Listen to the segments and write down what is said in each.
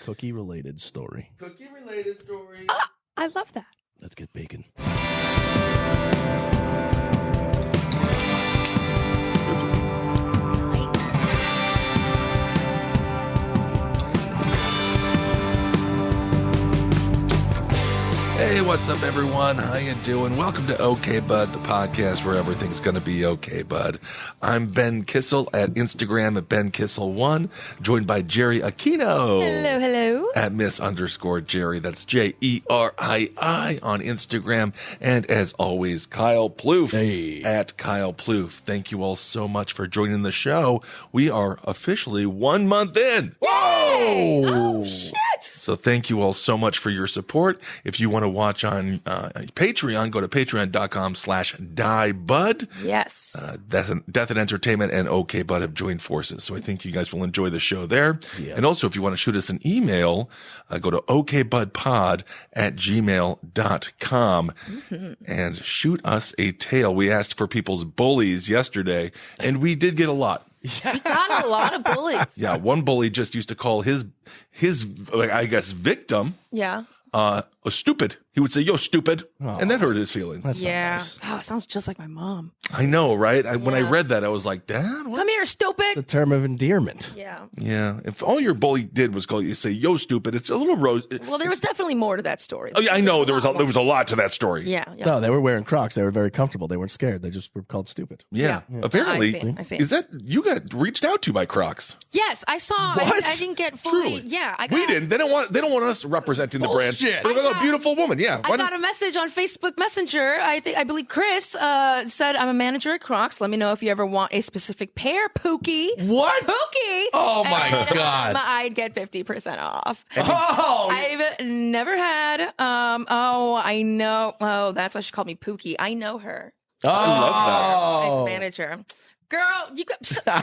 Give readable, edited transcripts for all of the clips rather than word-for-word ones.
Cookie-related story. Cookie-related story. I love that. Let's get bacon. Hey, what's up, everyone? How you doing? Welcome to OK Bud, the podcast where everything's going to be okay, bud. I'm Ben Kissel at Instagram at BenKissel1, joined by Jerry Aquino. Hello. At Miss_Jerry. That's Jerii on Instagram. And as always, Kyle Plouffe at Kyle Plouffe. Thank you all so much for joining the show. We are officially 1 month in. Whoa! Oh, shit! So thank you all so much for your support. If you want to watch on Patreon, go to patreon.com/diebud. Yes. Death and Entertainment and OK Bud have joined forces. So I think you guys will enjoy the show there. Yeah. And also, if you want to shoot us an email, go to okbudpod@gmail.com and shoot us a tale. We asked for people's bullies yesterday, and we did get a lot. Yeah. We got a lot of bullies. Yeah, one bully just used to call his I guess victim stupid. He would say, "Yo, stupid," and that hurt his feelings. That's nice. Oh, it sounds just like my mom. I know, right? When I read that, I was like, "Dad, what?" Come here, stupid. It's a term of endearment. Yeah. Yeah. If all your bully did was call you say, "Yo, stupid," it's a little rose. Well, there was definitely more to that story. Oh yeah, I know there was a lot to that story. Yeah. No, they were wearing Crocs. They were very comfortable. They weren't scared. They just were called stupid. Yeah. Apparently, I see. Is that you got reached out to by Crocs? Yes, I saw. What? I didn't get fully. Truly? Yeah, We didn't. They don't want us representing the brand. Bullshit. They're like, "Oh, beautiful woman." Yeah. I got a message on Facebook Messenger. I believe Chris said, "I'm a manager at Crocs. Let me know if you ever want a specific pair, Pookie." What? Pookie. Oh my God. I'd get 50% off. Oh. I've never had. I know. Oh, that's why she called me Pookie. I know her. I love Nice manager. Girl, girl.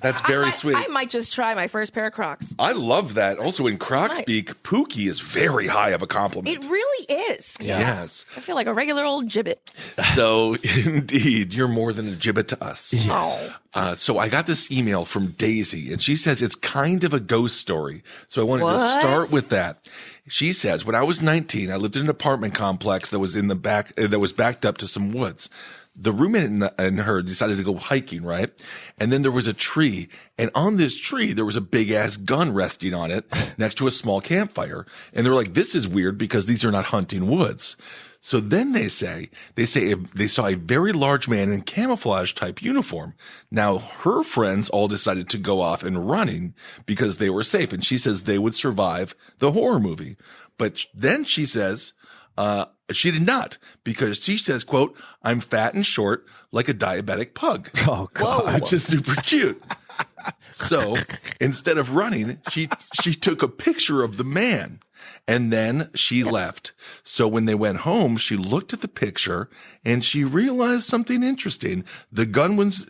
That's very sweet. I might just try my first pair of Crocs. I love that. Also, in Croc speak, Pookie is very high of a compliment. It really is. Yeah. Yes. I feel like a regular old gibbet. So, indeed, you're more than a gibbet to us. Yes. So I got this email from Daisy, and she says it's kind of a ghost story. So I wanted to start with that. She says, when I was 19, I lived in an apartment complex that was in the back, that was backed up to some woods. The roommate and her decided to go hiking, right? And then there was a tree, and on this tree, there was a big ass gun resting on it next to a small campfire. And they were like, this is weird because these are not hunting woods. So then they say they saw a very large man in camouflage type uniform. Now her friends all decided to go off and running because they were safe. And she says they would survive the horror movie. But then she says, she did not, because she says, quote, "I'm fat and short like a diabetic pug." Oh, God. Which is super cute. So instead of running, she took a picture of the man and then she left. So when they went home, she looked at the picture and she realized something interesting. The gun was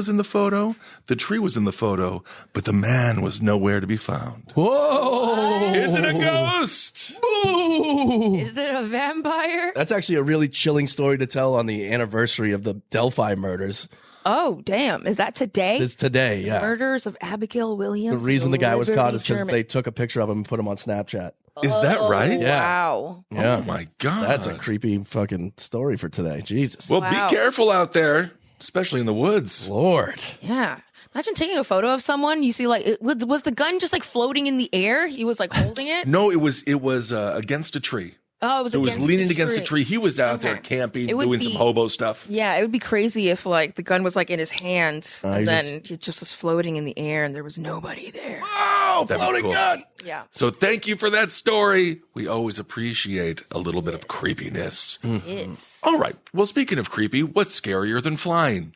in the photo. The tree was in the photo, but the man was nowhere to be found. Whoa! Is it a ghost? Boo! Is it a vampire? That's actually a really chilling story to tell on the anniversary of the Delphi murders. Oh, damn. Is that today? It's today, yeah. Murders of Abigail Williams. The reason the guy was caught is because German. they took a picture of him and put him on Snapchat. Is that right? Yeah. Wow. Yeah. Oh my God. That's a creepy fucking story for today. Jesus. Well, Wow. be careful out there, especially in the woods. Lord. Yeah. Imagine taking a photo of someone. You see, like, was the gun just like floating in the air? He was like holding it? No, it was against a tree. Oh, it was So it was against leaning the against a tree. He was out there camping, It would doing be- some hobo stuff. Yeah, it would be crazy if like the gun was like in his hand and he's then it just was floating in the air and there was nobody there. Oh, That'd be floating cool. gun. Yeah. So thank you for that story. We always appreciate a little bit of creepiness. Yes. All right. Well, speaking of creepy, what's scarier than flying?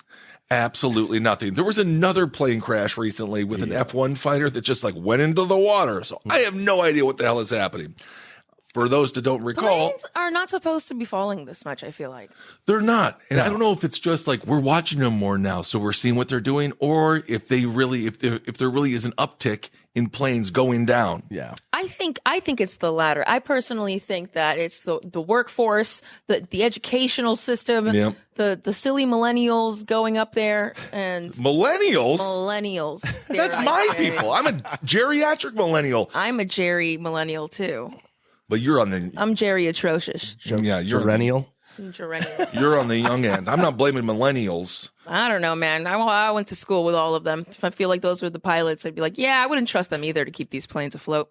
Absolutely nothing. There was another plane crash recently with an F-1 fighter that just like went into the water. So I have no idea what the hell is happening. For those that don't recall, Planes are not supposed to be falling this much, I feel like. they're not. And I don't know if it's just like we're watching them more now, so we're seeing what they're doing, or if they really, if there really is an uptick in planes going down. Yeah. I I think it's the latter. I personally think that it's the workforce, the educational system, Yep. the silly millennials going up there and Millennials? dare That's I my say. people. I'm a geriatric millennial. I'm a Jerry millennial too. But you're on the I'm Jerry atrocious. you're Perennial. Gerenial. you're on the young end. I'm not blaming millennials. I don't know, man. I went to school with all of them. If I feel like those were the pilots, I'd be like, yeah, I wouldn't trust them either to keep these planes afloat.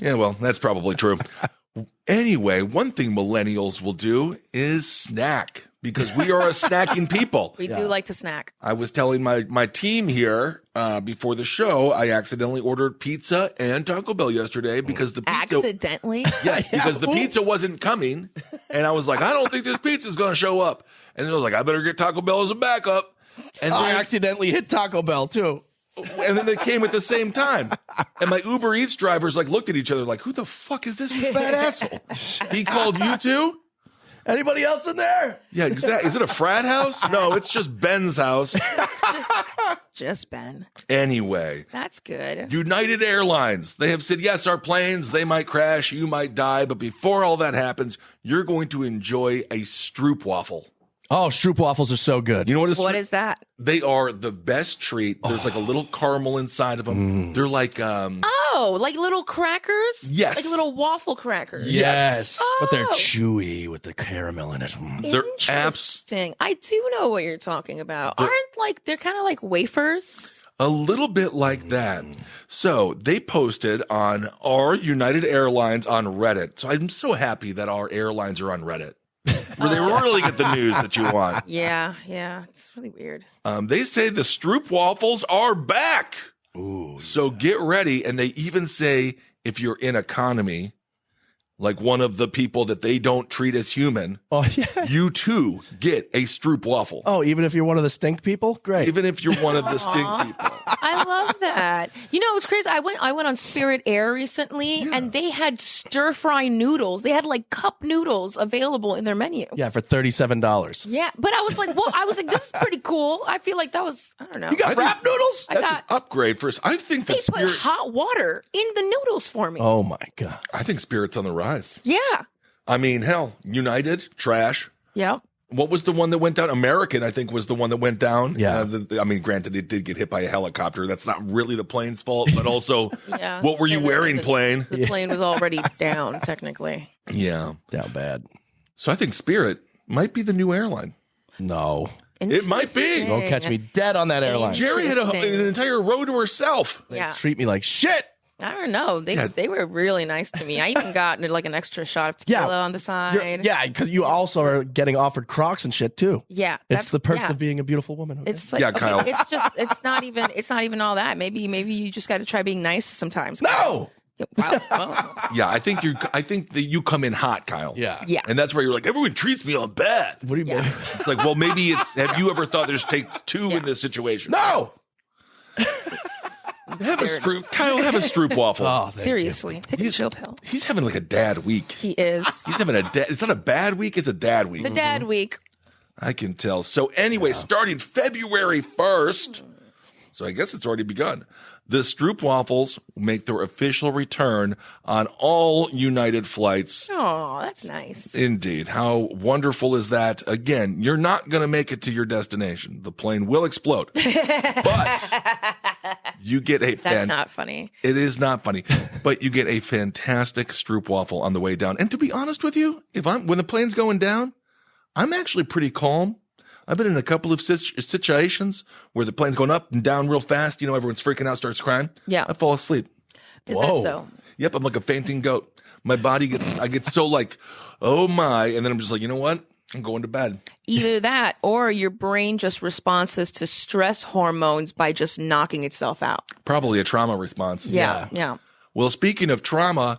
Yeah, well, that's probably true. Anyway, one thing millennials will do is snack because we are a snacking people. We do like to snack. I was telling my team here before the show, I accidentally ordered pizza and Taco Bell yesterday because the pizza Accidentally? Yes, because the pizza wasn't coming, and I was like, I don't think this pizza's going to show up. And then I was like, I better get Taco Bell as a backup. And I then, accidentally hit Taco Bell too. and then they came at the same time. And my Uber Eats drivers like looked at each other like, who the fuck is this fat asshole? He called you too? Anybody else in there? Yeah, is it a frat house? No, it's just Ben's house. Just Ben. Anyway. That's good. United Airlines, they have said, yes, our planes, they might crash, you might die, but before all that happens, you're going to enjoy a stroopwafel. Oh, stroopwafels are so good. You know what? What is that? They are the best treat. There's like a little caramel inside of them. They're like, Oh, like little crackers? Yes. Like little waffle crackers. Yes, but they're Oh. chewy with the caramel in it. they're Interesting. I do know what you're talking about. They're kind of like wafers? a little bit like that. So they posted on our United Airlines on Reddit. So I'm so happy that our airlines are on Reddit, where they really get the news that you want. Yeah. It's really weird. They say the stroopwafels are back. Ooh. So get ready. And they even say if you're in economy, like one of the people that they don't treat as human, Oh yeah. you too get a stroopwafel. Oh, even if you're one of the stink people, great. Even if you're one of the stink people. I love that. You know, it was crazy. I went on Spirit Air recently, and they had stir fry noodles. They had like cup noodles available in their menu. Yeah, for $37. Yeah, but I was like, well, this is pretty cool. I feel like that was, I don't know. You got wrap noodles? I That's got- an upgrade for us. I think They that put Spirit. hot water in the noodles for me. Oh my god. I think Spirit's on the rise. Yeah. I mean, hell, United trash. Yeah. What was the one that went down? American, I think, was the one that went down. Yeah. I mean, granted, it did get hit by a helicopter. That's not really the plane's fault, but also, Yeah. what were you And wearing, the- plane? The plane was already down, technically. Yeah. Down bad. So I think Spirit might be the new airline. No. It might be. Don't catch me dead on that airline. Jerry had an entire row to herself. Yeah. Treat me like shit. I don't know. They were really nice to me. I even got like an extra shot of Yeah. tequila on the side. Yeah, because you also are getting offered Crocs and shit too. Yeah. It's the perks yeah. of being a beautiful woman. Okay? It's like, Yeah, okay, Kyle. it's not even all that. Maybe you just got to try being nice sometimes. No. Wow. Well, Yeah, I think that you come in hot, Kyle. Yeah. yeah. And that's where you're like, everyone treats me all bad. What do you mean? It's like, well, maybe have you ever thought there's take two in this situation? No. Have a stroopwafel. Oh, thank you. Seriously, take a chill pill. He's having like a dad week. He is. He's having it's not a bad week, it's a dad week. The dad week. I can tell. So anyway, starting February 1st, so I guess it's already begun, the stroopwafels make their official return on all United flights. Oh, that's nice. Indeed. How wonderful is that? Again, you're not going to make it to your destination. The plane will explode. But you get a That's not funny. It is not funny, but you get a fantastic stroopwafel on the way down. And to be honest with you, when the plane's going down, I'm actually pretty calm. I've been in a couple of situations where the plane's going up and down real fast. You know, everyone's freaking out, starts crying. Yeah. I fall asleep. Is Whoa. that so? Yep, I'm like a fainting goat. My body I get so like, oh my, and then I'm just like, you know what? I'm going to bed. Either that or your brain just responds to stress hormones by just knocking itself out. Probably a trauma response. Yeah. Well, speaking of trauma,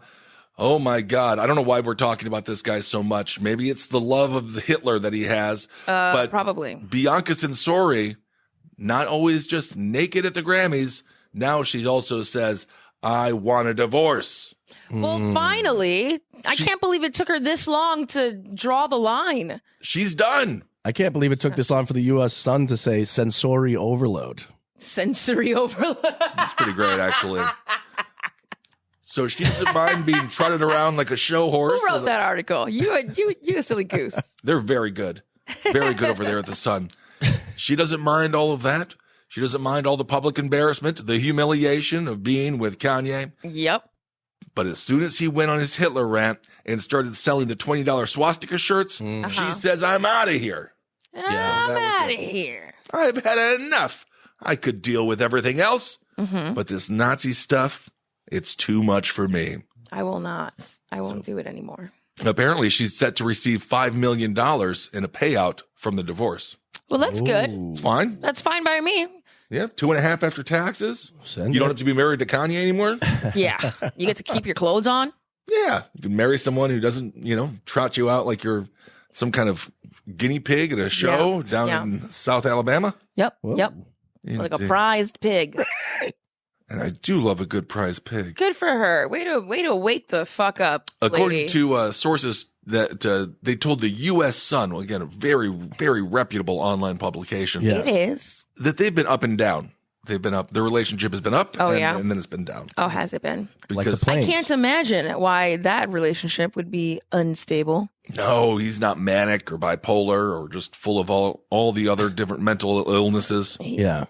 oh my God, I don't know why we're talking about this guy so much. Maybe it's the love of the Hitler that he has. But Probably. Bianca Censori, not always just naked at the Grammys. Now she also says, I want a divorce. Well, finally, I can't believe it took her this long to draw the line. She's done. I can't believe it took this long for the U.S. Sun to say sensory overload. Sensory overload. It's pretty great, actually. So she doesn't mind being trotted around like a show horse. Who wrote that article? You a silly goose. They're very good. Very good over there at the Sun. She doesn't mind all of that. She doesn't mind all the public embarrassment, the humiliation of being with Kanye. Yep. But as soon as he went on his Hitler rant and started selling the $20 swastika shirts, she says, I'm out of here. I'm out of here. I've had enough. I could deal with everything else, but this Nazi stuff, it's too much for me. I will not. I won't do it anymore. Apparently, she's set to receive $5 million in a payout from the divorce. Well, that's good. It's fine. That's fine by me. Yeah, 2.5 after taxes. Send you don't it. have to be married to Kanye anymore. Yeah. You get to keep your clothes on. Yeah, you can marry someone who doesn't, trot you out like you're some kind of guinea pig at a show down in South Alabama. Yep. Whoa. Yep. Like a prized pig. And I do love a good prize pig. Good for her. Way to wake the fuck up, According lady. to sources that they told the U.S. Sun, well, again, a very, very reputable online publication, Yeah. It is. that they've been up and down. They've been up. Their relationship has been up, and then it's been down. Oh, has it been? Like the Because planes. I can't imagine why that relationship would be unstable. no, he's not manic or bipolar or just full of all the other different mental illnesses. Yeah.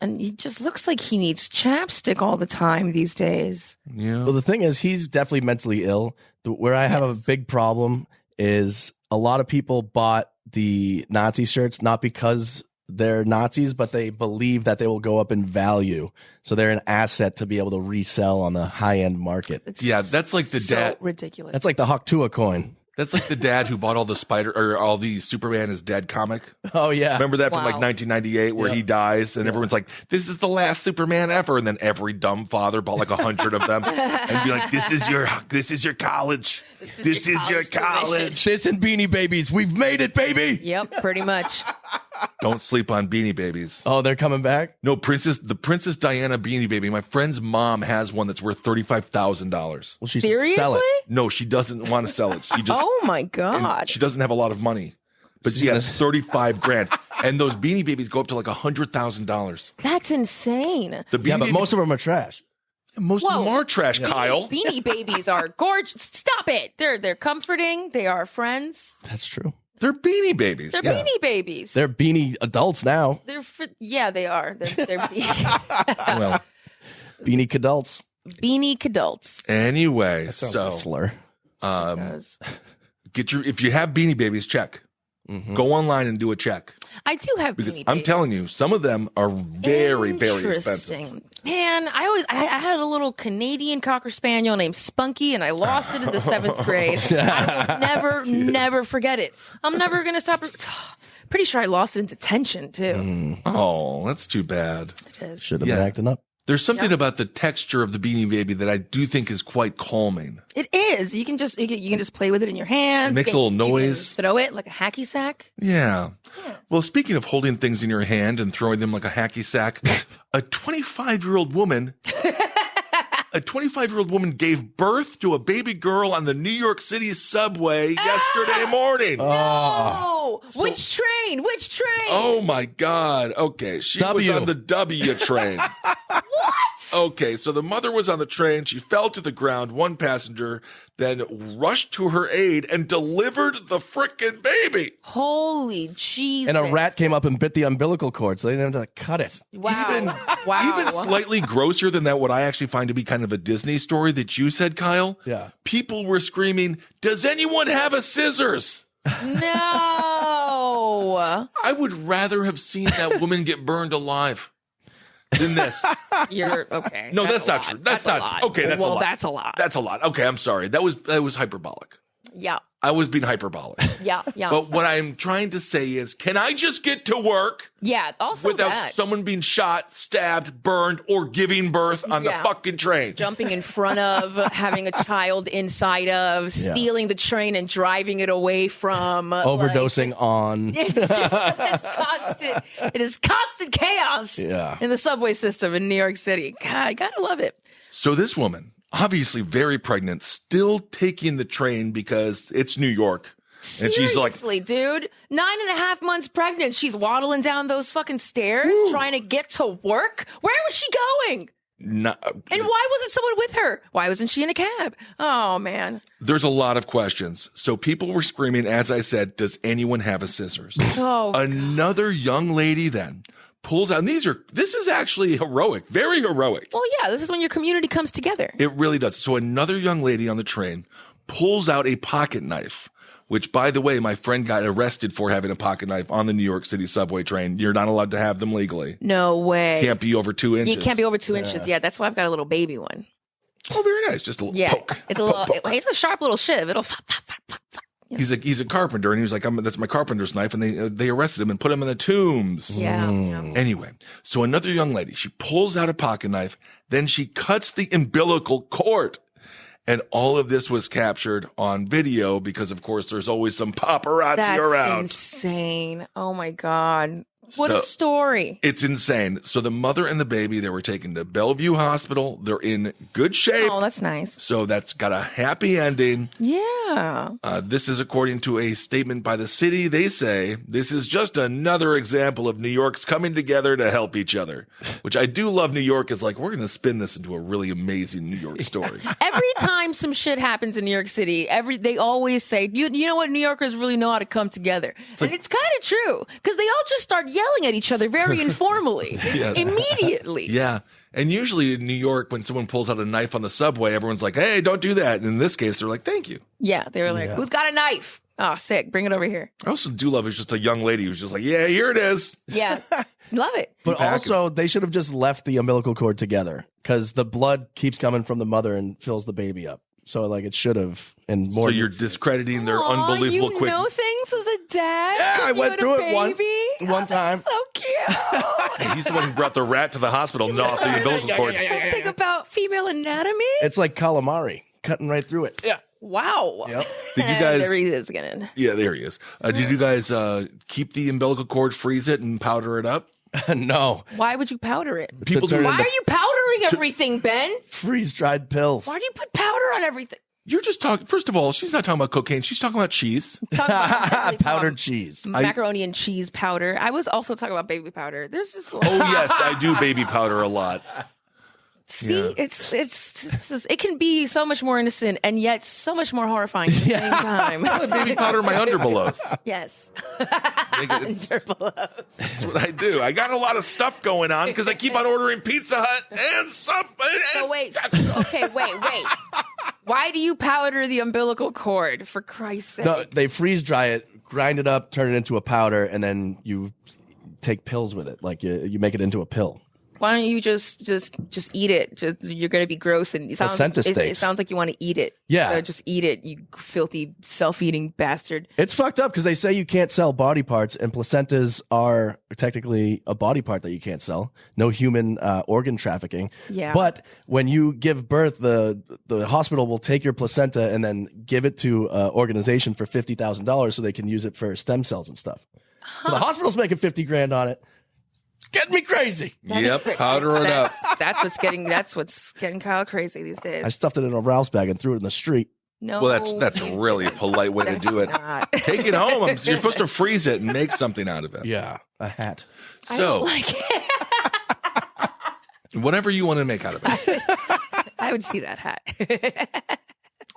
And he just looks like he needs chapstick all the time these days. Yeah. Well, the thing is, he's definitely mentally ill. Where I have a big problem is a lot of people bought the Nazi shirts not because they're Nazis, but they believe that they will go up in value. So they're an asset to be able to resell on the high-end market. It's Yeah, that's like the so dad. ridiculous. That's like the Haktua coin. That's like the dad who bought all the Superman is dead comic. Oh, yeah. Remember that from Wow. like 1998 where he dies and everyone's like, this is the last Superman ever. And then every dumb father bought like 100 of them and be like, this is your college. This is your college. This and Beanie Babies. We've made it, baby. Yep, pretty much. Don't sleep on Beanie Babies. Oh, they're coming back? No, the Princess Diana Beanie Baby. My friend's mom has one that's worth $35,000. Well, she should sell Seriously? it. No, she doesn't want to sell it. She just Oh my and God. she doesn't have a lot of money. But she has 35 grand. And those Beanie Babies go up to like $100,000. That's insane. The Beanie Yeah, but Baby- most of them are trash. most of them are trash, Kyle. Beanie Babies are gorgeous. Stop it. They're comforting. They are friends. That's true. They're Beanie Babies. They're Yeah. Beanie Babies. They're beanie adults now. Yeah, they are. They're beanie, Well, Beanie adults. beanie cadults. anyway, Sounds so like a slur. Does. if you have Beanie Babies, check. Go online and do a check. I do have Because beanie I'm babies. telling you, some of them are very, very expensive. Interesting. Man, I had a little Canadian Cocker Spaniel named Spunky, and I lost it in the 7th grade. I will never forget it. I'm never going to stop. Pretty sure I lost it in detention, too. Oh, that's too bad. It is. Should have Yeah. been acting up. There's something about the texture of the Beanie Baby that I do think is quite calming. It is. You can just play with it in your hands. It makes You can- a little you can noise. throw it like a hacky sack. Yeah. Well, speaking of holding things in your hand and throwing them like a hacky sack, a 25-year-old woman gave birth to a baby girl on the New York City subway yesterday morning. Oh, which train? Which train? Oh my God. Okay. She W. was on the W train. What? Okay. So the mother was on the train. She fell to the ground. One passenger then rushed to her aid and delivered the frickin' baby. Holy Jesus. And a rat came up and bit the umbilical cord, so they didn't have to cut it. Wow. Even slightly grosser than that, what I actually find to be kind of a Disney story that you said, Kyle. Yeah. People were screaming, "Does anyone have a scissors?" No. I would rather have seen that woman get burned alive than this. You're okay. No, that's a not lot. true. That's a not lot. true. Okay, that's a well, lot. that's a lot. That's a lot. Okay, I'm sorry. That was hyperbolic. Yeah. I was being hyperbolic. Yeah. But what I'm trying to say is, can I just get to work Yeah. Also, without that. someone being shot, stabbed, burned, or giving birth on the Yeah. fucking train? Jumping in front of, having a child inside of, stealing the train and driving it away from. Overdosing on. It's constant. It is constant chaos Yeah. in the subway system in New York City. God, I gotta love it. So this woman, obviously very pregnant, still taking the train because it's New York. And she's like, Seriously, dude, 9.5 months pregnant. She's waddling down those fucking stairs trying to get to work. Where was she going? And why wasn't someone with her? Why wasn't she in a cab? Oh, man. There's a lot of questions. So people were screaming, as I said, does anyone have a scissors? Oh, Another young lady then pulls out, and this is actually heroic, very heroic. well, yeah, this is when your community comes together. It really does. So another young lady on the train pulls out a pocket knife, which, by the way, my friend got arrested for having a pocket knife on the New York City subway train. You're not allowed to have them legally. No way. Can't be over 2 inches. You can't be over 2 inches. Yeah, that's why I've got a little baby one. Oh, very nice. Just a little poke. It's a little. It's a sharp little shiv. It'll. Fop, fop, fop, fop, fop. He's a carpenter, and he was like, "That's my carpenter's knife," and they arrested him and put him in the tombs. Yeah. Anyway, so another young lady, she pulls out a pocket knife, then she cuts the umbilical cord. And all of this was captured on video because, of course, there's always some paparazzi around. That's insane. Oh, my God. What a story. It's insane. So the mother and the baby, they were taken to Bellevue Hospital. They're in good shape. Oh, that's nice. So that's got a happy ending. Yeah. This is according to a statement by the city. They say this is just another example of New York's coming together to help each other, which I do love. New York is like, we're going to spin this into a really amazing New York story. Every time some shit happens in New York City, they always say, you know what, New Yorkers really know how to come together. And it's kind of true because they all just start yelling at each other very informally, immediately. Yeah. And usually in New York, when someone pulls out a knife on the subway, everyone's like, hey, don't do that. And in this case, they're like, thank you. Yeah. They were like, who's got a knife? Oh, sick. Bring it over here. I also do love it's just a young lady who's just like, yeah, here it is. Yeah. Love it. But also, they should have just left the umbilical cord together because the blood keeps coming from the mother and fills the baby up. So, like, it should have. And more. So you're discrediting their unbelievable quick. You know things as a dad? Yeah, I went through it once. One time. So cute. And he's the one who brought the rat to the hospital, not the umbilical cord. Think about female anatomy. It's like calamari, cutting right through it. Yeah. Wow. Yep. Did you guys? There he is again. Yeah, there he is. Did you guys keep the umbilical cord, freeze it, and powder it up? No. Why would you powder it? People do. Why are you powdering everything, Ben? Freeze-dried pills. Why do you put powder on everything? You're just talking. First of all, she's not talking about cocaine. She's talking about cheese. Powdered cheese. Macaroni and cheese powder. I was also talking about baby powder. There's just. Oh yes, I do baby powder a lot. See, it can be so much more innocent and yet so much more horrifying at the same time. I put baby powder in my underbelows. Yes. Underbelows. That's what I do. I got a lot of stuff going on because I keep on ordering Pizza Hut and something. So wait. Why do you powder the umbilical cord, for Christ's sake? No, they freeze dry it, grind it up, turn it into a powder, and then you take pills with it. Like you make it into a pill. Why don't you just eat it? You're going to be gross, and it sounds like you want to eat it. Yeah, so just eat it, you filthy self-eating bastard. It's fucked up because they say you can't sell body parts, and placentas are technically a body part that you can't sell. No human organ trafficking. Yeah. But when you give birth, the hospital will take your placenta and then give it to an organization for $50,000 so they can use it for stem cells and stuff. So the hospital's making $50,000 on it. Getting me crazy. Yep, powder it up. That's what's getting Kyle crazy these days. I stuffed it in a Rouse bag and threw it in the street. No, well, that's really a polite way to do it. Take it home. You're supposed to freeze it and make something out of it. Yeah, a hat. I don't like it. Whatever you want to make out of it. I would see that hat.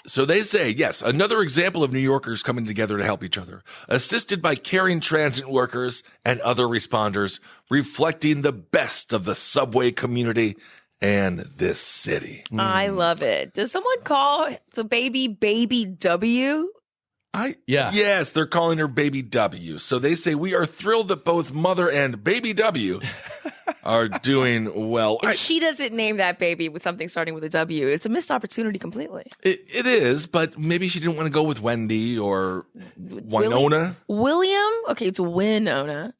So they say, yes, another example of New Yorkers coming together to help each other, assisted by caring transit workers and other responders, reflecting the best of the subway community and this city. I love it. Does someone call the baby W? Yes, they're calling her Baby W. So they say, we are thrilled that both Mother and Baby W are doing well. If she doesn't name that baby with something starting with a W, it's a missed opportunity completely. It is, but maybe she didn't want to go with Wendy or Winona. William? Okay, it's Winona.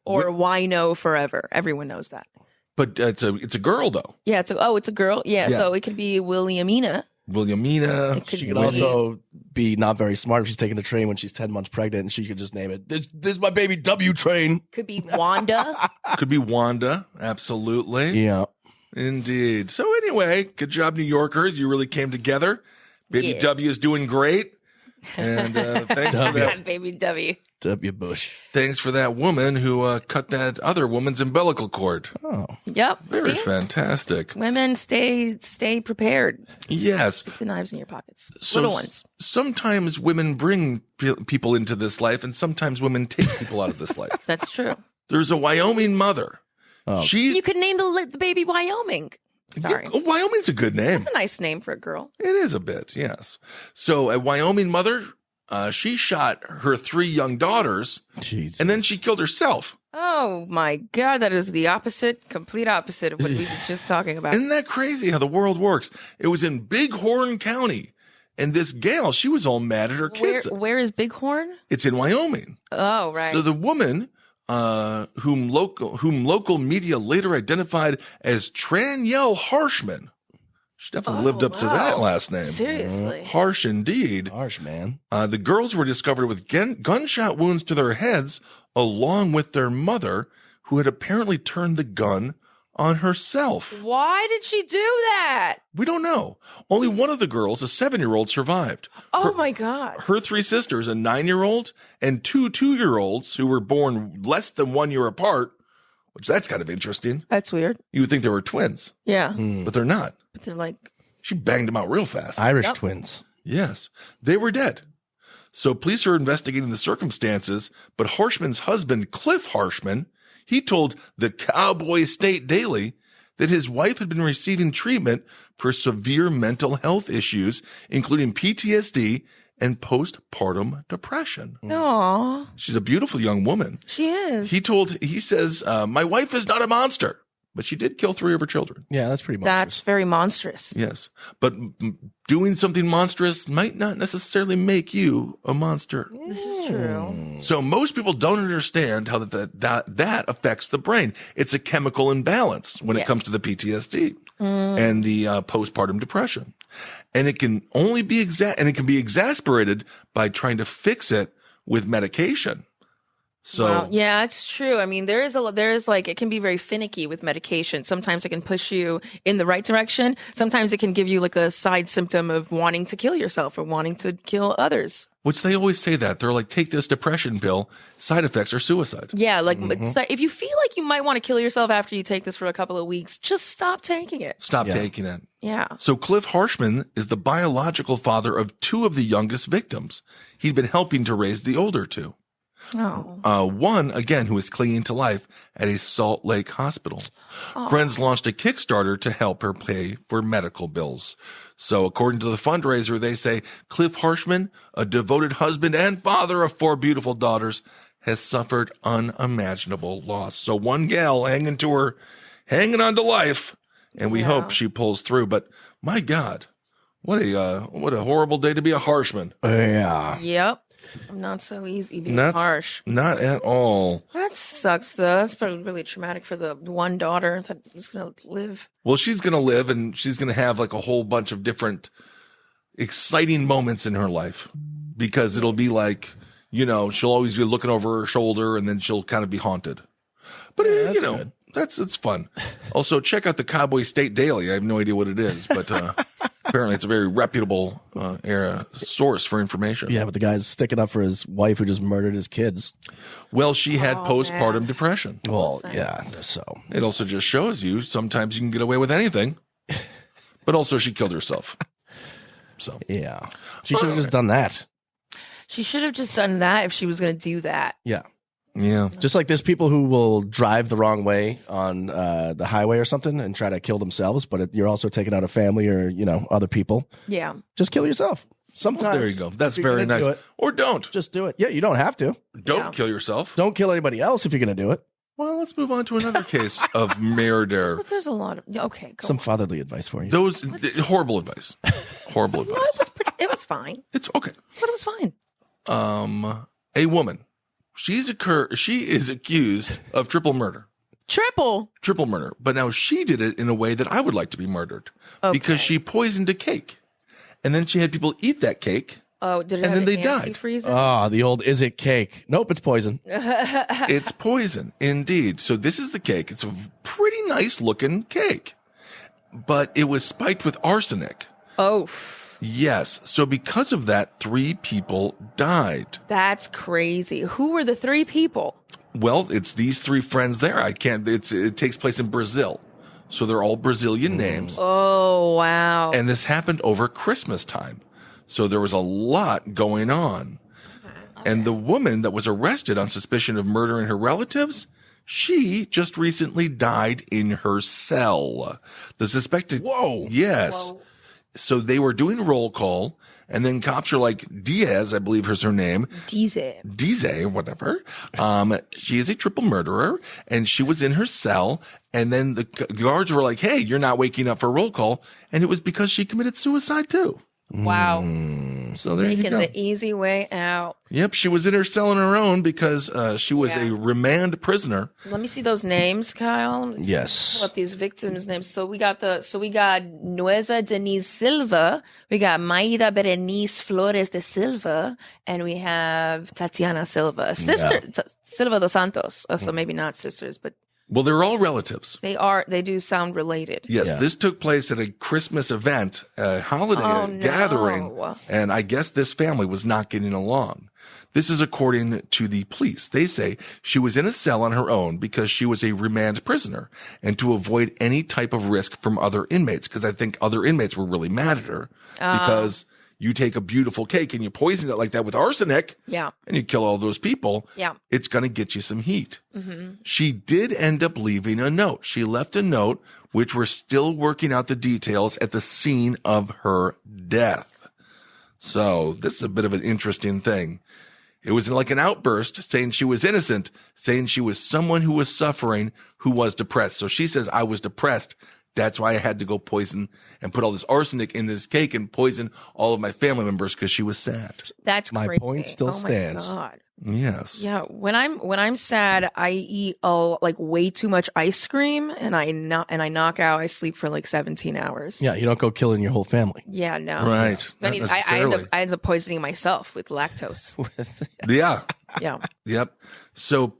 Or Wino forever. Everyone knows that. But it's a girl, though. Yeah, it's a girl. Yeah, so it could be Williamina. She could also be not very smart if she's taking the train when she's 10 months pregnant, and she could just name it, this is my baby W train. Could be Wanda. Could be Wanda, absolutely. Yeah. Indeed. So anyway, good job, New Yorkers. You really came together. Baby W is doing great. And thanks for that. Baby W. W. Bush. Thanks for that woman who cut that other woman's umbilical cord. Oh. Yep. Very See? fantastic. Women, stay prepared. Yes. Keep the knives in your pockets. So Little ones. Sometimes women bring people into this life, and sometimes women take people out of this life. That's true. There's a Wyoming mother. Oh. You could name the baby Wyoming. Sorry. Yeah, Wyoming's a good name. That's a nice name for a girl. It is a bit, yes. So a Wyoming mother, she shot her 3 young daughters, Jesus. and then she killed herself. Oh my God, that is the complete opposite of what we were just talking about. Isn't that crazy how the world works? It was in Bighorn County, and this gal, she was all mad at her kids. Where is Bighorn? It's in Wyoming. Oh, right. So the woman, whom local media later identified as Tranielle Harshman, she definitely lived up to that last name. Seriously. Harsh indeed. Harsh, man. The girls were discovered with gunshot wounds to their heads, along with their mother, who had apparently turned the gun on herself. Why did she do that? We don't know. Only one of the girls, a 7-year-old, survived. Oh my God. Her 3 sisters, a 9-year-old and 2 2-year-olds who were born less than 1 year apart, which that's kind of interesting. That's weird. You would think they were twins, Yeah. but they're not. But they're like, She banged them out real fast. Irish twins. Yes, they were dead. So police are investigating the circumstances, but Harshman's husband, Cliff Harshman, he told the Cowboy State Daily that his wife had been receiving treatment for severe mental health issues, including PTSD and postpartum depression. aw, She's a beautiful young woman. she is. He says, my wife is not a monster, but she did kill 3 of her children. Yeah, that's pretty much. That's very monstrous. Yes. But doing something monstrous might not necessarily make you a monster. This is true. So most people don't understand how that affects the brain. It's a chemical imbalance when it comes to the PTSD and the postpartum depression. And it can only be exasperated by trying to fix it with medication. So Wow. Yeah, it's true. I mean, there is it can be very finicky with medication. Sometimes it can push you in the right direction. Sometimes it can give you like a side symptom of wanting to kill yourself or wanting to kill others. which they always say that. They're like, take this depression pill. Side effects are suicide. Yeah, like it's like, if you feel like you might want to kill yourself after you take this for a couple of weeks, just stop taking it. Stop taking it. Yeah. So Cliff Harshman is the biological father of 2 of the youngest victims. He'd been helping to raise the older 2. Oh. One, again, who is clinging to life at a Salt Lake hospital. Friends launched a Kickstarter to help her pay for medical bills. So according to the fundraiser, they say Cliff Harshman, a devoted husband and father of 4 beautiful daughters, has suffered unimaginable loss. So one gal hanging on to life, and we hope she pulls through. But my God, what a horrible day to be a Harshman. Yeah. Yep. Not so easy being harsh. Not at all. That sucks, though. That's probably really traumatic for the one daughter that is going to live. Well, she's going to live, and she's going to have like a whole bunch of different exciting moments in her life, because it'll be like, you know, she'll always be looking over her shoulder, and then she'll kind of be haunted. But, you know, good. it's fun. Also, check out the Cowboy State Daily. I have no idea what it is, but apparently it's a very reputable source for information. Yeah, but the guy's sticking up for his wife who just murdered his kids. Well, she had postpartum depression. Well, yeah, so. It also just shows you sometimes you can get away with anything, but also she killed herself. So Yeah. She should have just done that. She should have just done that if she was going to do that. Yeah. yeah. Just like there's people who will drive the wrong way on the highway or something and try to kill themselves, but you're also taking out a family or, you know, other people. Yeah. Just kill yourself. Sometimes. There you go. That's if you're very gonna nice. do it, Or don't. just do it. Yeah, you don't have to. Don't kill yourself. Don't kill anybody else if you're going to do it. Well, let's move on to another case of murder. But there's a lot of... Okay, go Some on. fatherly advice for you. Those horrible advice. Horrible No, advice. it was fine. It's okay. But it was fine. A woman. She is accused of triple murder. Triple Murder. But now she did it in a way that I would like to be murdered. Okay. Because she poisoned a cake. And then she had people eat that cake. Oh, did it And have then an they died. antifreeze? Ah, the old is it cake? Nope, it's poison. It's poison, indeed. So this is the cake. It's a pretty nice looking cake. But it was spiked with arsenic. Oh. Yes. So because of that, 3 people died. That's crazy. Who were the 3 people? Well, it's these 3 friends there. It takes place in Brazil. So they're all Brazilian names. Oh, wow. And this happened over Christmas time. So there was a lot going on. Okay. And the woman that was arrested on suspicion of murdering her relatives, she just recently died in her cell. The suspected. Whoa. Yes. Whoa. So they were doing roll call, and then cops are like, Diaz, I believe is her name. Dize, whatever. She is a triple murderer, and she was in her cell. And then the guards were like, hey, you're not waking up for roll call. And it was because she committed suicide too. Wow. So there you Taking go. the easy way out. Yep, she was in her cell on her own because she was a remand prisoner. Let me see those names, Kyle. Yes. Pull up these victims' names. So we got Nueza Denise Silva, we got Maida Berenice Flores de Silva, and we have Tatiana Silva, Silva dos Santos. So maybe not sisters, but Well, they're all relatives. they do sound related. Yes, this took place at a Christmas event, a holiday gathering, and I guess this family was not getting along. This is according to the police. They say she was in a cell on her own because she was a remand prisoner and to avoid any type of risk from other inmates, because I think other inmates were really mad at her because you take a beautiful cake and you poison it like that with arsenic, and you kill all those people, it's going to get you some heat. Mm-hmm. She did end up leaving a note. She left a note, which we're still working out the details at the scene of her death. So this is a bit of an interesting thing. It was like an outburst saying she was innocent, saying she was someone who was suffering, who was depressed. So she says, I was depressed. That's why I had to go poison and put all this arsenic in this cake and poison all of my family members because she was sad. That's my crazy. point still stands. My God. Yes. Yeah. When I'm sad, I eat way too much ice cream and I knock out. I sleep for like 17 hours. Yeah, you don't go killing your whole family. Yeah, no. Right. I end up poisoning myself with lactose. Yeah. Yeah. Yep. So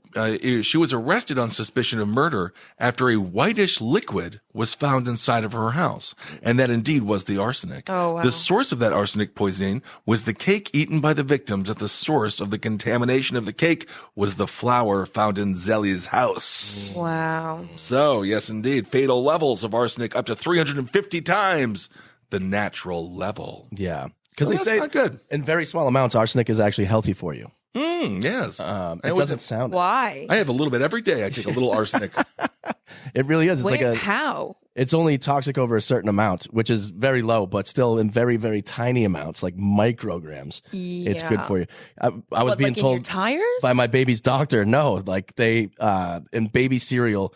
she was arrested on suspicion of murder after a whitish liquid was found inside of her house. And that indeed was the arsenic. Oh, wow. The source of that arsenic poisoning was the cake eaten by the victims. At the source of the contamination of the cake was the flour found in Zelly's house. Wow. So, yes, indeed. Fatal levels of arsenic up to 350 times the natural level. Yeah. Because they that's say not good. In very small amounts, arsenic is actually healthy for you. Yes. It doesn't sound. Why? I have a little bit every day. I take a little arsenic. It really is. It's how? It's only toxic over a certain amount, which is very low, but still in very, very tiny amounts, like micrograms. Yeah. It's good for you. I was being told tires? by my baby's doctor, no, like they, in baby cereal,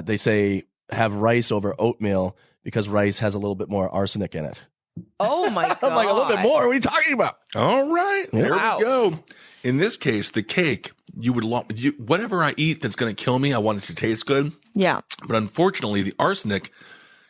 they say have rice over oatmeal because rice has a little bit more arsenic in it. Oh my God. I'm like, a little bit more? What are you talking about? All right. There Wow. we go. In this case, the cake, whatever I eat that's going to kill me, I want it to taste good. Yeah. But unfortunately, the arsenic,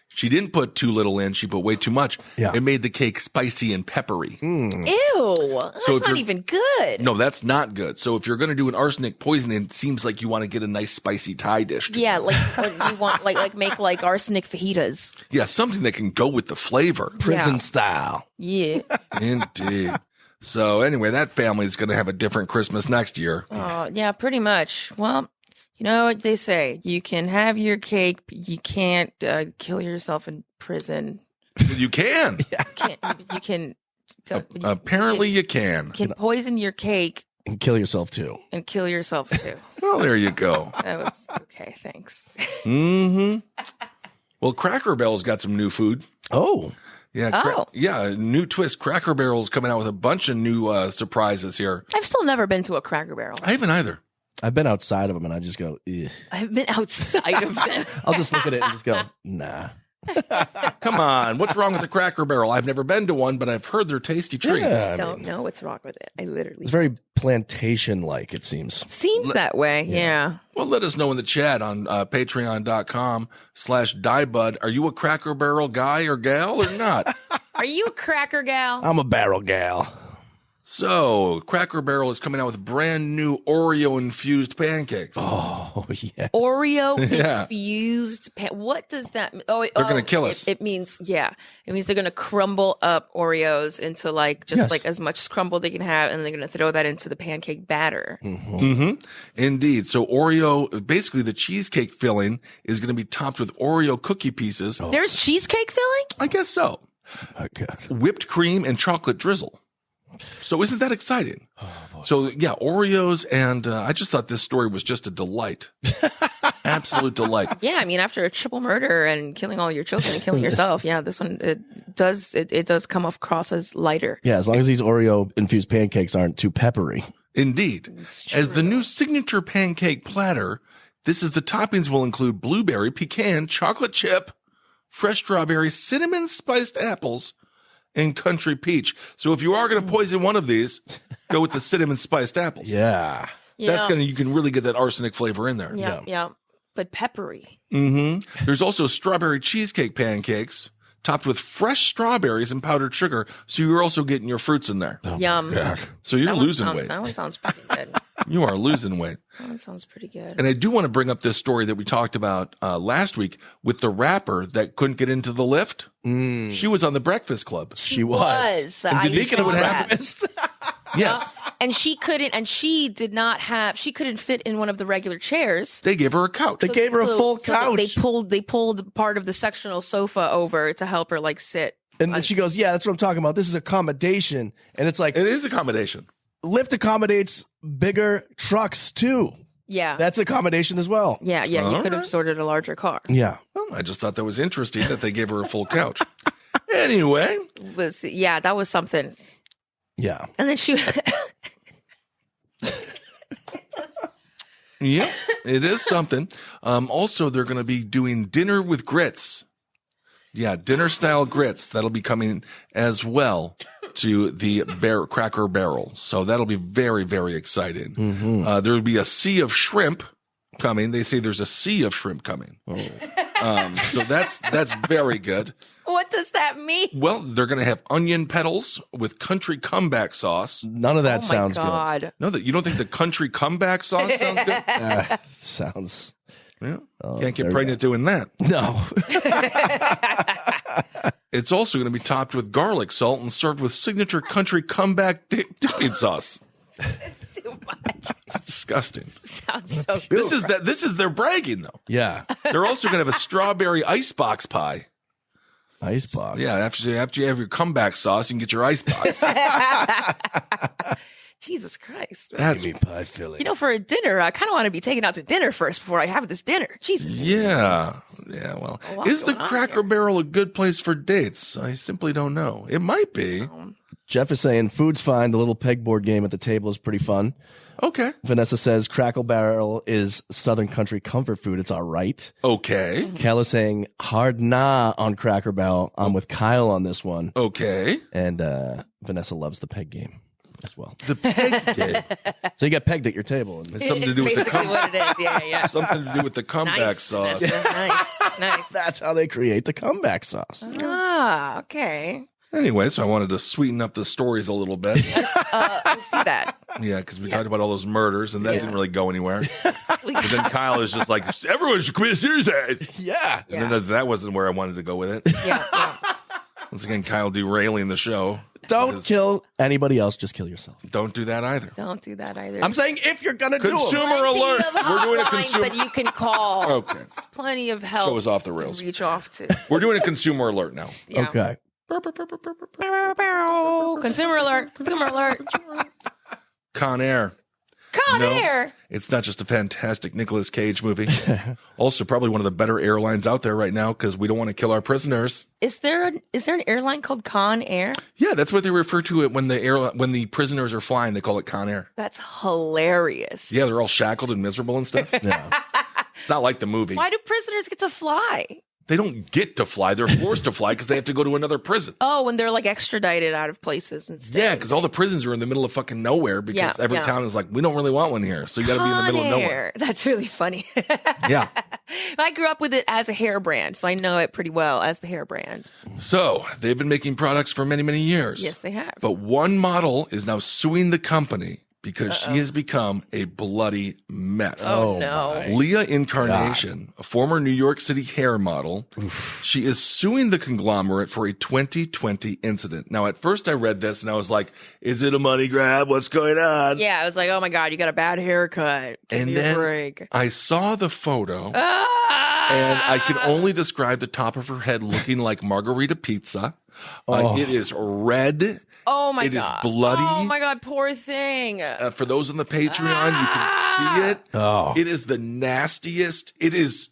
she didn't put too little in. She put way too much. Yeah. It made the cake spicy and peppery. Ew. That's not even good. No, that's not good. So if you're going to do an arsenic poisoning, it seems like you want to get a nice spicy Thai dish. Yeah, like you want make like arsenic fajitas. Yeah, something that can go with the flavor. Prison style. Yeah. Indeed. So anyway, that family is going to have a different Christmas next year. Yeah, pretty much. Well, you know what they say. You can have your cake, but you can't kill yourself in prison. You can. You can. Apparently you can. You can poison your cake. And kill yourself too. And kill yourself too. Well, there you go. That was okay. Thanks. Mm-hmm. Well, Cracker Barrel's got some new food. Oh. Yeah, new twist. Cracker Barrel's coming out with a bunch of new surprises here. I've still never been to a Cracker Barrel. I haven't either. I've been outside of them and I just go, ugh. I've been outside of them. I'll just look at it and just go, nah. Come on. What's wrong with the Cracker Barrel? I've never been to one, but I've heard they're tasty treats. I don't know what's wrong with it. I literally. It's very plantation-like, it seems. Seems that way, yeah. Well, let us know in the chat on patreon.com/diebud. Are you a Cracker Barrel guy or gal or not? Are you a cracker gal? I'm a barrel gal. So, Cracker Barrel is coming out with brand new Oreo-infused pancakes. Oh, yeah. Oreo Yeah. infused. What does that mean? Oh, They're gonna kill us. It means, yeah. It means they're going to crumble up Oreos into like, just Yes. like as much crumble they can have, and they're going to throw that into the pancake batter. Indeed. So, Oreo, basically the cheesecake filling is going to be topped with Oreo cookie pieces. There's cheesecake filling? I guess so. Oh, God. Whipped cream and chocolate drizzle. So isn't that exciting? So yeah, Oreos, and I just thought this story was just a delight. Absolute delight. Yeah, I mean, after a triple murder and killing all your children and killing yourself, yeah, this one, it does come across as lighter. Yeah, as long as these Oreo-infused pancakes aren't too peppery. Indeed. As the new signature pancake platter, the toppings will include blueberry, pecan, chocolate chip, fresh strawberry, cinnamon spiced apples, and country peach. So if you are going to poison one of these, go with the cinnamon spiced apples. Yeah. You can really get that arsenic flavor in there. Yeah. But peppery. There's also strawberry cheesecake pancakes topped with fresh strawberries and powdered sugar. So you're also getting your fruits in there. Yum. So you're losing weight. That one sounds pretty good. You are losing weight. That one sounds pretty good. And I do want to bring up this story that we talked about last week with the rapper that couldn't get into the lift. She was on the Breakfast Club. She was. I Speaking of saw what that. happened. Yes. And she couldn't fit in one of the regular chairs. They gave her a couch. They gave her a full couch. They pulled part of the sectional sofa over to help her like sit. And then she goes, yeah, that's what I'm talking about. This is accommodation. And it's like, It is accommodation. Lyft accommodates bigger trucks too. Yeah. That's accommodation as well. Yeah. You All could have right. sorted a larger car. Yeah. Well, I just thought that was interesting that they gave her a full couch. Anyway. That was something. Yeah. And then she Yeah, it is something. Also, they're going to be doing dinner with grits. Yeah, dinner style grits. That'll be coming as well to the Cracker Barrel. So that'll be very, very exciting. There will be a sea of shrimp coming. They say there's a sea of shrimp coming. So that's very good. What does that mean? Well, they're going to have onion petals with country comeback sauce. None of that sounds Oh my God. No, that you don't think the country comeback sauce sounds good? good. Sounds. Yeah. Oh, Can't get there we pregnant doing that. No. It's also going to be topped with garlic salt and served with signature country comeback dipping sauce. It's too much. It's disgusting. Sounds so good. This is their bragging though. Yeah. They're also going to have a strawberry icebox pie. Icebox. Yeah, after you have your comeback sauce, you can get your icebox. Jesus Christ. That's Give me pie filling. For a dinner, I kind of want to be taken out to dinner first before I have this dinner. Jesus. yeah. Well, A lot is the going on Cracker here. Barrel a good place for dates? I simply don't know. It might be. Jeff is saying food's fine. The little pegboard game at the table is pretty fun. Okay. Vanessa says Crackle Barrel is Southern country comfort food. It's all right. Okay. Kel is saying hard nah on Cracker Barrel. I'm with Kyle on this one. Okay. And Vanessa loves the peg game as well. The peg game. So you get pegged at your table. It's something to do with the Basically what it is. Yeah. something to do with the comeback Nice, sauce. Vanessa. Nice. That's how they create the comeback sauce. Ah, okay. Anyway, so I wanted to sweeten up the stories a little bit. I see that. Yeah, because we talked about all those murders, and that didn't really go anywhere. But then Kyle is just like, everyone should commit suicide. Yeah. And then that wasn't where I wanted to go with it. Yeah. Once again, Kyle derailing the show. Don't kill anybody else. Just kill yourself. Don't do that either. Don't do that either. I'm saying if you're going to do it. Consumer alert. We're doing a consumer. that you can call. Okay. There's plenty of help. Show is off the rails. to reach off to. We're doing a consumer alert now. Yeah. Okay. Consumer alert. Consumer alert. Con Air. Con No. Air. It's not just a fantastic Nicolas Cage movie. Also, probably one of the better airlines out there right now because we don't want to kill our prisoners. Is there an airline called Con Air? Yeah, that's what they refer to it when the prisoners are flying. They call it Con Air. That's hilarious. Yeah, they're all shackled and miserable and stuff. Yeah. It's not like the movie. Why do prisoners get to fly? They don't get to fly. They're forced to fly because they have to go to another prison. Oh, when they're like extradited out of places and stuff. Yeah, because all the prisons are in the middle of fucking nowhere because every town is like, we don't really want one here. So you got to be in the middle of nowhere. That's really funny. Yeah. I grew up with it as a hair brand, so I know it pretty well as the hair brand. So they've been making products for many, many years. Yes, they have. But one model is now suing the company because she has become a bloody mess. Oh no. Leah Incarnation, a former New York City hair model, she is suing the conglomerate for a 2020 incident. Now, at first I read this and I was like, is it a money grab? What's going on? Yeah, I was like, oh my God, you got a bad haircut. Give me a break. I saw the photo and I can only describe the top of her head looking like margarita pizza. It is red. Oh my God. It is bloody. Oh my God, poor thing. For those on the Patreon, you can see it. Oh. It is the nastiest. It's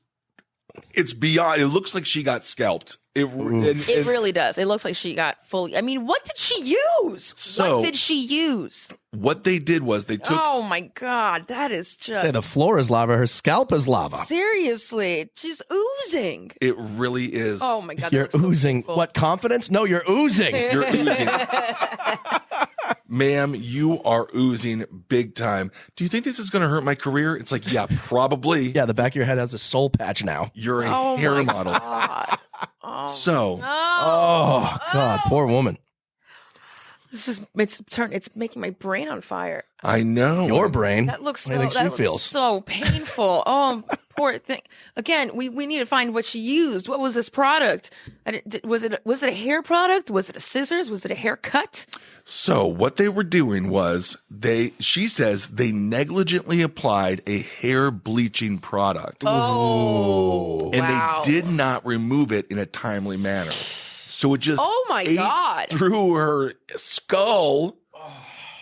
beyond. It looks like she got scalped. It really does. It looks like she got fully. I mean, what did she use? What did she use? What they did was they took. Oh my God, that is just. Say the floor is lava, her scalp is lava. Seriously, she's oozing. It really is. Oh my God, You're oozing. So what confidence? No, you're oozing. You're oozing. Ma'am, you are oozing big time. Do you think this is going to hurt my career? It's like, yeah, probably. Yeah, the back of your head has a soul patch now. You're a hair model. God. Oh, so. no. Oh, God, poor woman. It's making my brain on fire. I know. Your brain. That looks so. What do you think she feels? So painful. Oh, poor thing. Again, we need to find what she used. What was this product? Was it a hair product? Was it a scissors? Was it a haircut? So what they were doing was she says they negligently applied a hair bleaching product. Oh, and wow. they did not remove it in a timely manner. So it just God. through her skull.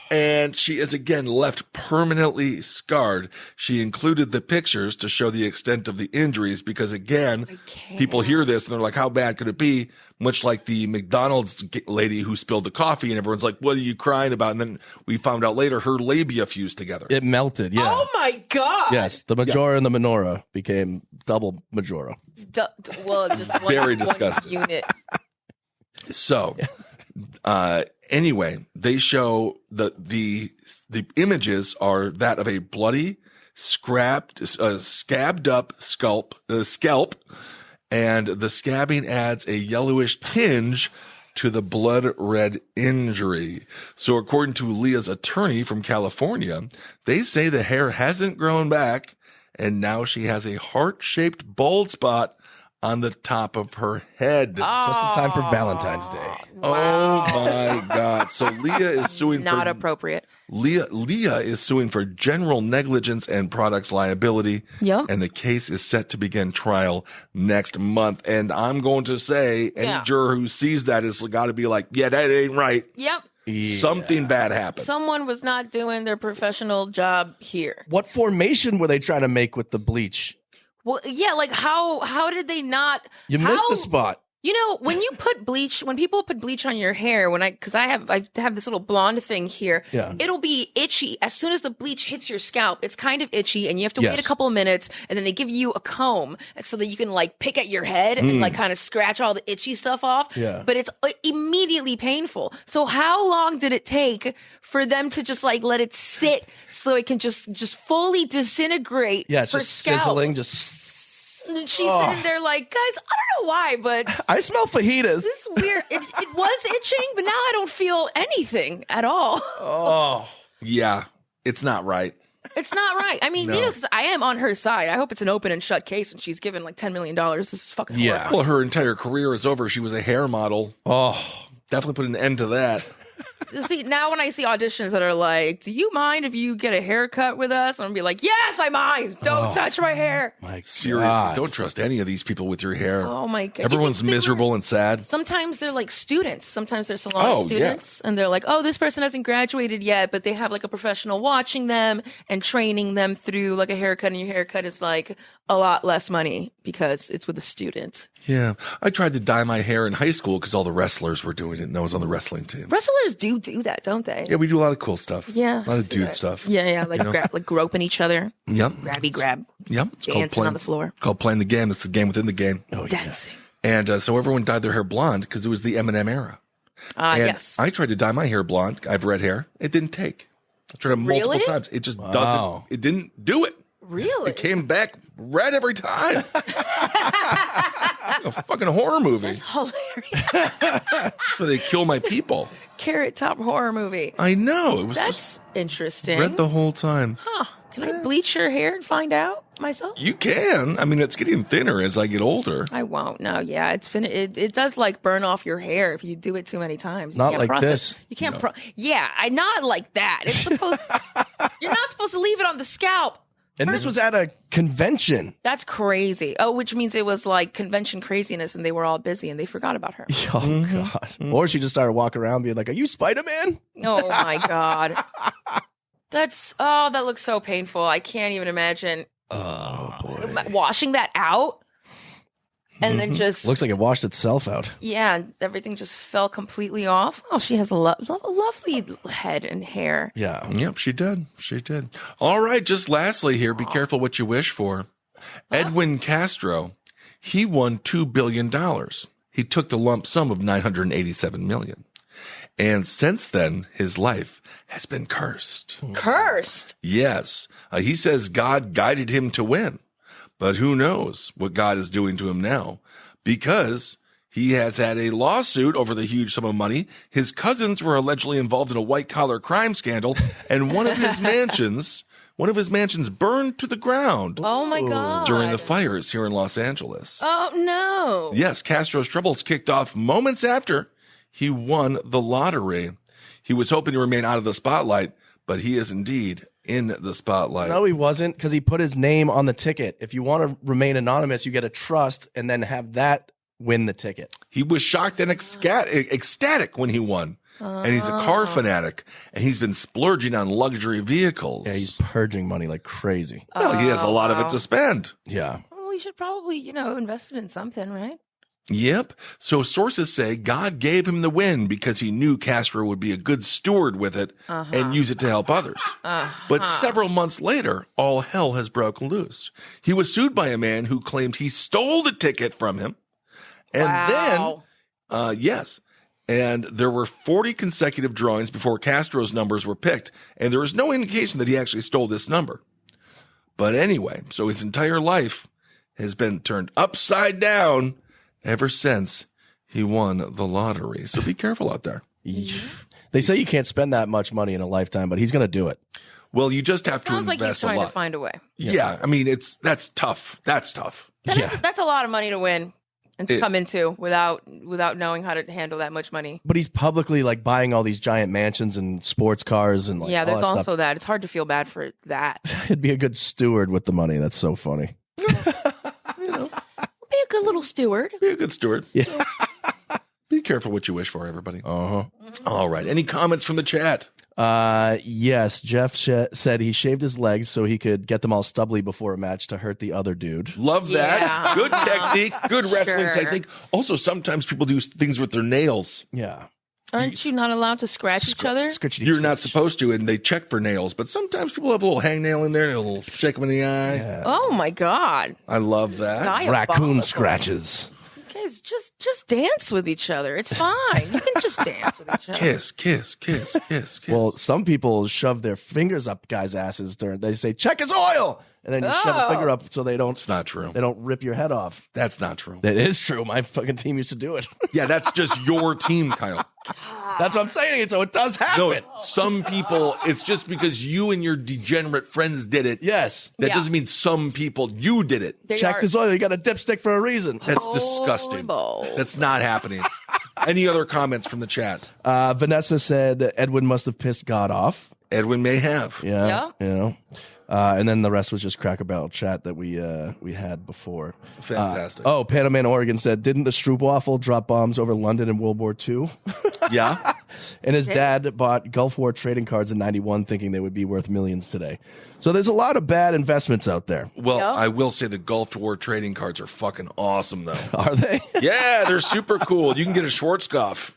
And she is again left permanently scarred. She included the pictures to show the extent of the injuries because again, people hear this and they're like, how bad could it be? Much like the McDonald's lady who spilled the coffee and everyone's like, what are you crying about? And then we found out later her labia fused together. It melted, yeah. Oh my God. Yes, the Majora and the Menorah became double Majora. Just very disgusting unit. So, anyway, they show the images are that of a bloody, scabbed up scalp, and the scabbing adds a yellowish tinge to the blood red injury. So, according to Leah's attorney from California, they say the hair hasn't grown back, and now she has a heart-shaped bald spot on the top of her head. Just in time for Valentine's Day. Oh my God. So Leah is suing Not appropriate. Leah is suing for general negligence and products liability. Yep. And the case is set to begin trial next month. And I'm going to say any juror who sees that has got to be like, yeah, that ain't right. Yep. Yeah. Something bad happened. Someone was not doing their professional job here. What formation were they trying to make with the bleach? Well, yeah, like how did they not? You missed a spot. You know, when people put bleach on your hair, because I have this little blonde thing here, it'll be itchy. As soon as the bleach hits your scalp, it's kind of itchy and you have to wait a couple of minutes and then they give you a comb so that you can like pick at your head and like kind of scratch all the itchy stuff off. Yeah. But it's immediately painful. So how long did it take for them to just like let it sit so it can just fully disintegrate? Yeah, it's just scalp? sizzling, just... And she's sitting there like, guys, I don't know why, but I smell fajitas. This is weird. It was itching, but now I don't feel anything at all. Oh, yeah. It's not right. It's not right. I mean, I am on her side. I hope it's an open and shut case and she's given like $10 million. This is fucking horrifying. Well, her entire career is over. She was a hair model. Oh, definitely put an end to that. See, now when I see auditions that are like, do you mind if you get a haircut with us? I'm going to be like, yes, I mind. Don't touch my hair. My Seriously, don't trust any of these people with your hair. Oh, my God. Everyone's miserable and sad. Sometimes they're like students. Sometimes they're salon students. Yeah. And they're like, oh, this person hasn't graduated yet, but they have like a professional watching them and training them through like a haircut. And your haircut is like a lot less money because it's with a student. Yeah. I tried to dye my hair in high school because all the wrestlers were doing it and I was on the wrestlling team. Wrestlers do do that, don't they? Yeah, we do a lot of cool stuff. Yeah. A lot of dude stuff. Yeah, like like groping each other. Yep. Grabby grab. Yep. It's Dancing on the floor. It's called playing the game. It's the game within the game. Oh, Dancing. And so everyone dyed their hair blonde because it was the Eminem era. And Yes. I tried to dye my hair blonde. I have red hair. It didn't take. I tried it multiple times. It just doesn't. It didn't do it. Really? It came back red every time. A fucking horror movie. Hilarious. That's where they kill my people. Carrot Top horror movie. I know. It was That's just interesting. red the whole time. Huh. Can I bleach your hair and find out myself? You can. I mean, it's getting thinner as I get older. I won't. No, yeah, it's it does like burn off your hair if you do it too many times. You Not can't like process. this. You can't. Yeah, I not like that. It's supposed. You're not supposed to leave it on the scalp. And this was at a convention. That's crazy. Oh, which means it was like convention craziness, and they were all busy and they forgot about her. Oh, God. Or she just started walking around being like, are you Spider-Man? Oh my God. That looks so painful. I can't even imagine washing that out and then just Looks like it washed itself out. yeah, everything just fell completely off. Oh, she has a lovely head and hair. Yeah. Yep, she did. She did. All right, just lastly here, be careful what you wish for. Edwin Castro, he won $2 billion. He took the lump sum of $987 million. And since then, his life has been cursed. Cursed. Yes. He says God guided him to win. But who knows what God is doing to him now? Because he has had a lawsuit over the huge sum of money. His cousins were allegedly involved in a white-collar crime scandal, and one of his mansions burned to the ground Oh my God. during the fires here in Los Angeles. Oh no. Yes, Castro's troubles kicked off moments after he won the lottery. He was hoping to remain out of the spotlight, but he is indeed in the spotlight. No, he wasn't, because he put his name on the ticket. If you want to remain anonymous, you get a trust and then have that win the ticket. He was shocked and ecstatic when he won. And he's a car fanatic, and he's been splurging on luxury vehicles. Yeah, he's purging money like crazy. Well, he has a lot of it to spend. Yeah. Well, we should probably, invest it in something, right? Yep. So sources say God gave him the win because he knew Castro would be a good steward with it and use it to help others. But several months later, all hell has broken loose. He was sued by a man who claimed he stole the ticket from him. And then, yes. And there were 40 consecutive drawings before Castro's numbers were picked. And there was no indication that he actually stole this number. But anyway, so his entire life has been turned upside down ever since he won the lottery. So be careful out there. They say you can't spend that much money in a lifetime, but he's going to do it. Well, you just have to Sounds like he's invest a trying lot. to find a way. Yeah, I mean, that's tough. That's tough. That's a lot of money to win and to come into without knowing how to handle that much money. But he's publicly like buying all these giant mansions and sports cars and like Yeah, all there's that also stuff. that. It's hard to feel bad for that. He'd be a good steward with the money. That's so funny. Be a good little steward. Be a good steward. Yeah. Be careful what you wish for, everybody. Uh-huh. All right. Any comments from the chat? Yes, Jeff said he shaved his legs so he could get them all stubbly before a match to hurt the other dude. Love that. Yeah. Good technique. Good wrestling Sure. technique. Also, sometimes people do things with their nails. Yeah. Aren't you not allowed to scratch each other? You're not supposed to, and they check for nails. But sometimes people have a little hangnail in there, a little shake them in the eye. Yeah. Oh my God. I love that. Diabolical. Raccoon scratches. You guys just dance with each other. It's fine. You can just dance with each other. Kiss, kiss, kiss, kiss, kiss. Well, some people shove their fingers up guys' asses during. They say, "Check his oil," and then you shove a finger up so they don't. It's not true. They don't rip your head off. That's not true. That is true. My fucking team used to do it. Yeah, that's just your team, Kyle. That's what I'm saying. So it does happen. No, some people, it's just because you and your degenerate friends did it. Yes. That Yeah. doesn't mean some people, you did it. They Check are his oil. You got a dipstick for a reason. That's disgusting. horrible. That's not happening. Any other comments from the chat? Vanessa said Edwin must have pissed God off. Edwin may have. Yeah. You know. And then the rest was just Cracker Barrel chat that we had before. Fantastic. Panama Oregon said, didn't the Stroopwafel drop bombs over London in World War II? Yeah. And his dad bought Gulf War trading cards in 91 thinking they would be worth millions today. So there's a lot of bad investments out there. Well, Yeah. I will say the Gulf War trading cards are fucking awesome, though. Are they? Yeah, they're super cool. You can get a Schwarzkopf.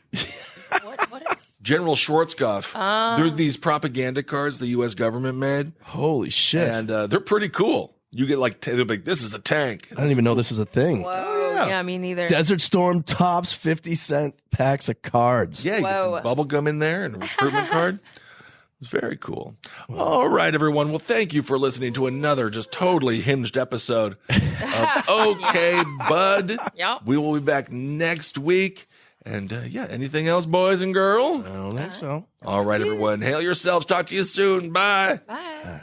What is? General Schwarzkopf. They're these propaganda cards the U.S. government made. Holy shit. And they're pretty cool. You get like, they're like, this is a tank. I didn't even know this was a thing. Whoa. Yeah, me neither. Desert Storm tops 50-cent packs of cards. Yeah, you get some bubble gum in there and a recruitment card. It's very cool. All right, everyone. Well, thank you for listening to another just totally hinged episode of Okay, Bud. Yep. We will be back next week. And anything else, boys and girls? I don't think so. All right, everyone. Hail yourselves. Talk to you soon. Bye. Bye.